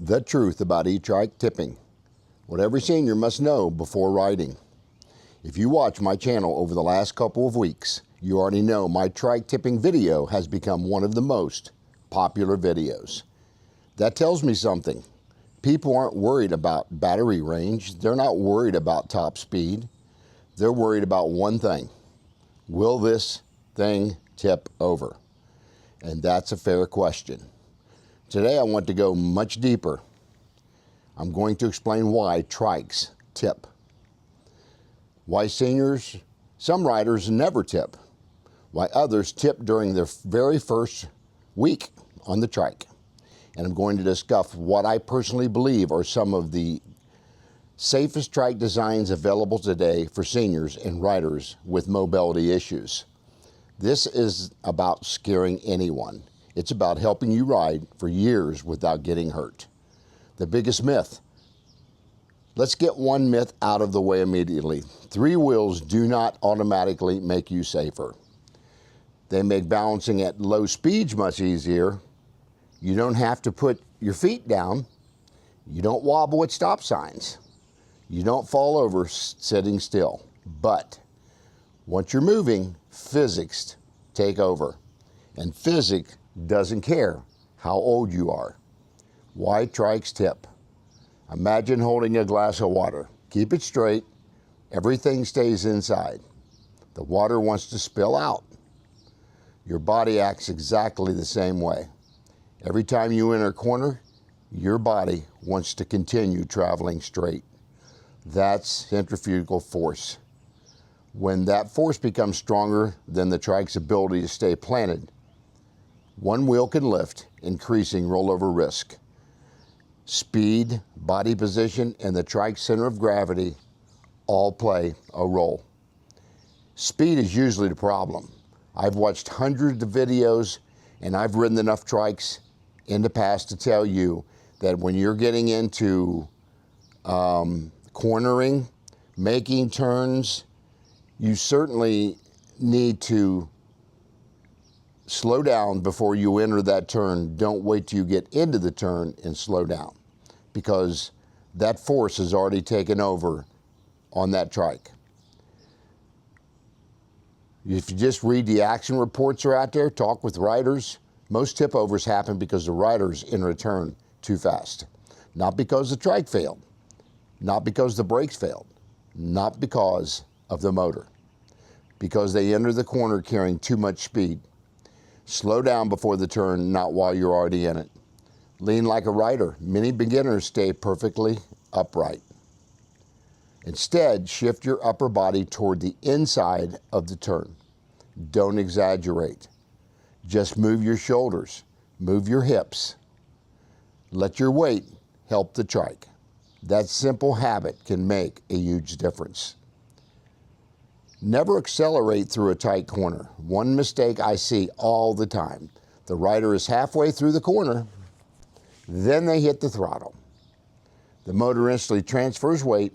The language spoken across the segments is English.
The truth about E-Trike tipping. What every senior must know before riding. If you watch my channel over the last couple of weeks, you already know my trike tipping video has become one of the most popular videos. That tells me something. People aren't worried about battery range. They're not worried about top speed. They're worried about one thing. Will this thing tip over? And that's a fair question. Today I want to go much deeper. I'm going to explain why trikes tip. Why some riders never tip. Why others tip during their very first week on the trike. And I'm going to discuss what I personally believe are some of the safest trike designs available today for seniors and riders with mobility issues. This is about scaring anyone. It's about helping you ride for years without getting hurt. The biggest myth. Let's get one myth out of the way immediately. 3 wheels do not automatically make you safer. They make balancing at low speeds much easier. You don't have to put your feet down. You don't wobble at stop signs. You don't fall over sitting still. But once you're moving, physics take over. And physics doesn't care how old you are. Why trikes tip? Imagine holding a glass of water. Keep it straight. Everything stays inside. The water wants to spill out. Your body acts exactly the same way. Every time you enter a corner, your body wants to continue traveling straight. That's centrifugal force. When that force becomes stronger than the trike's ability to stay planted, one wheel can lift, increasing rollover risk. Speed, body position, and the trike's center of gravity all play a role. Speed is usually the problem. I've watched hundreds of videos and I've ridden enough trikes in the past to tell you that when you're getting into cornering, making turns, you certainly need to slow down before you enter that turn. Don't wait till you get into the turn and slow down, because that force has already taken over on that trike. If you just read the action reports are out there, talk with riders, most tip overs happen because the riders enter a turn too fast. Not because the trike failed, not because the brakes failed, not because of the motor, because they enter the corner carrying too much speed. Slow down before the turn, not while you're already in it. Lean like a rider. Many beginners stay perfectly upright. Instead, shift your upper body toward the inside of the turn. Don't exaggerate. Just move your shoulders, move your hips. Let your weight help the trike. That simple habit can make a huge difference. Never accelerate through a tight corner. One mistake I see all the time. The rider is halfway through the corner, then they hit the throttle. The motor instantly transfers weight.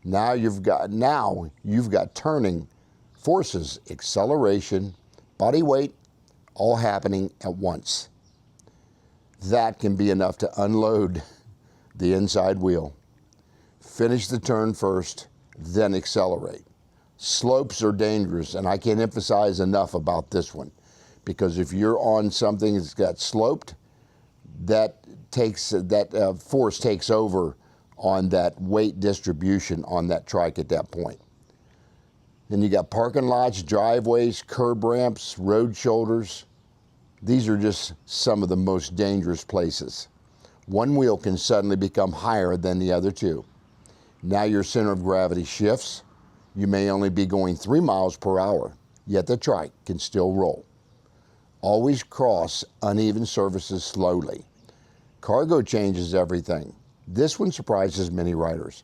Now you've got turning forces, acceleration, body weight, all happening at once. That can be enough to unload the inside wheel. Finish the turn first, then accelerate. Slopes are dangerous, and I can't emphasize enough about this one, because if you're on something that's got sloped, that force takes over on that weight distribution on that trike at that point. Then you got parking lots, driveways, curb ramps, road shoulders. These are just some of the most dangerous places. One wheel can suddenly become higher than the other two. Now your center of gravity shifts. You may only be going 3 miles per hour, yet the trike can still roll. Always cross uneven surfaces slowly. Cargo changes everything. This one surprises many riders.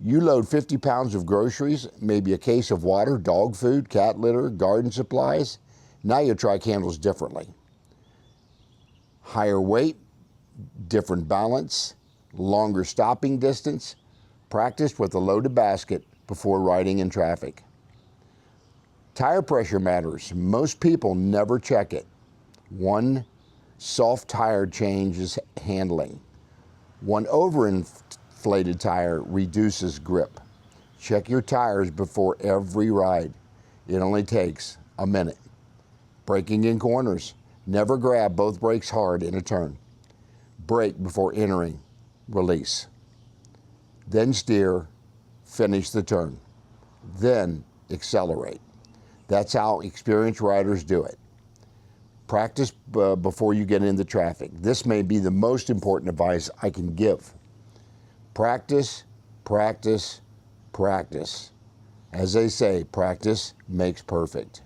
You load 50 pounds of groceries, maybe a case of water, dog food, cat litter, garden supplies. Now your trike handles differently. Higher weight, different balance, longer stopping distance. Practice with a loaded basket before riding in traffic. Tire pressure matters. Most people never check it. One soft tire changes handling. One overinflated tire reduces grip. Check your tires before every ride. It only takes a minute. Braking in corners. Never grab both brakes hard in a turn. Brake before entering. Release. Then steer. Finish the turn. Then accelerate. That's how experienced riders do it. Practice before you get into traffic. This may be the most important advice I can give. Practice, practice, practice. As they say, practice makes perfect.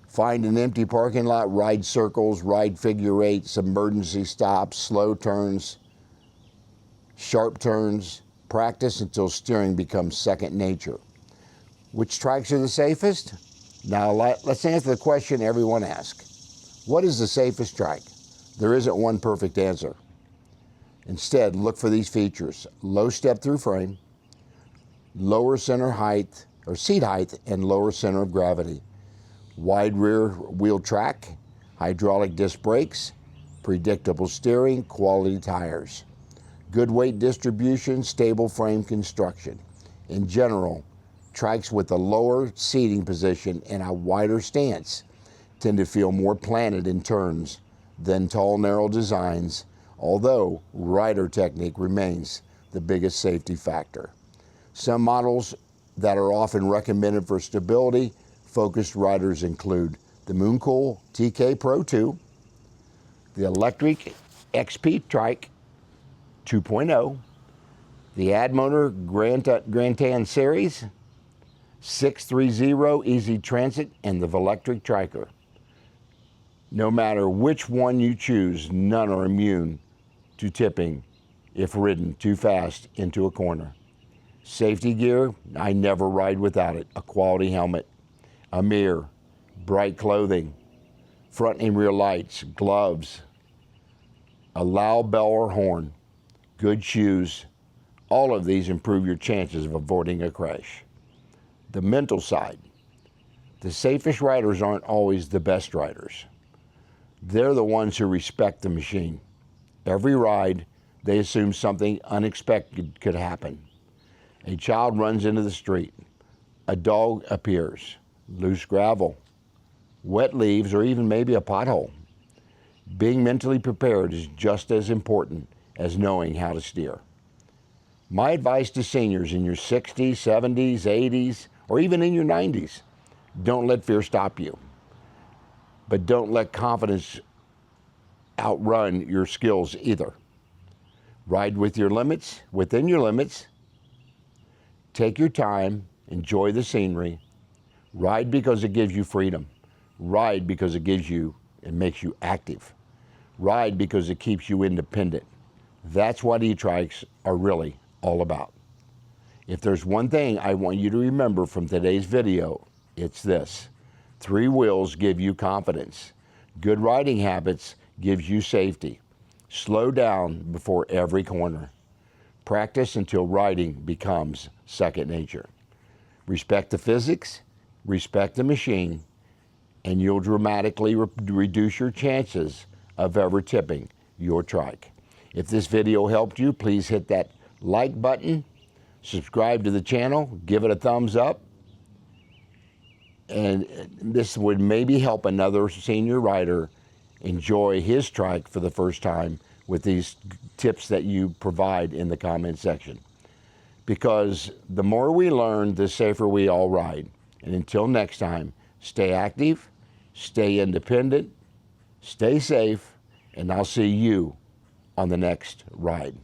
Find an empty parking lot, ride circles, ride figure eights, emergency stops, slow turns, sharp turns. Practice until steering becomes second nature. Which trikes are the safest? Now let's answer the question everyone asks. What is the safest trike? There isn't one perfect answer. Instead, look for these features: low step through frame, lower center height or seat height and lower center of gravity, wide rear wheel track, hydraulic disc brakes, predictable steering, quality tires, good weight distribution, stable frame construction. In general, trikes with a lower seating position and a wider stance tend to feel more planted in turns than tall, narrow designs, although rider technique remains the biggest safety factor. Some models that are often recommended for stability focused riders include the Mooncool TK Pro 2, the electric XP Trike 2.0, the Admotor Grantan Series, 630 Easy Transit, and the Velectric Triker. No matter which one you choose, none are immune to tipping if ridden too fast into a corner. Safety gear, I never ride without it. A quality helmet, a mirror, bright clothing, front and rear lights, gloves, a loud bell or horn, good shoes. All of these improve your chances of avoiding a crash. The mental side. The safest riders aren't always the best riders. They're the ones who respect the machine. Every ride, they assume something unexpected could happen. A child runs into the street. A dog appears. Loose gravel, wet leaves, or even maybe a pothole. Being mentally prepared is just as important as knowing how to steer. My advice to seniors in your 60s, 70s, 80s, or even in your 90s, don't let fear stop you. But don't let confidence outrun your skills either. Ride with your limits, within your limits. Take your time, enjoy the scenery. Ride because it gives you freedom. Ride because it makes you active. Ride because it keeps you independent. That's what E-Trikes are really all about. If there's one thing I want you to remember from today's video, it's this: 3 wheels give you confidence. Good riding habits gives you safety. Slow down before every corner. Practice until riding becomes second nature. Respect the physics, respect the machine, and you'll dramatically reduce your chances of ever tipping your trike. If this video helped you, please hit that like button, subscribe to the channel, give it a thumbs up, and this would maybe help another senior rider enjoy his trike for the first time with these tips that you provide in the comment section. Because the more we learn, the safer we all ride. And until next time, stay active, stay independent, stay safe, and I'll see you on the next ride.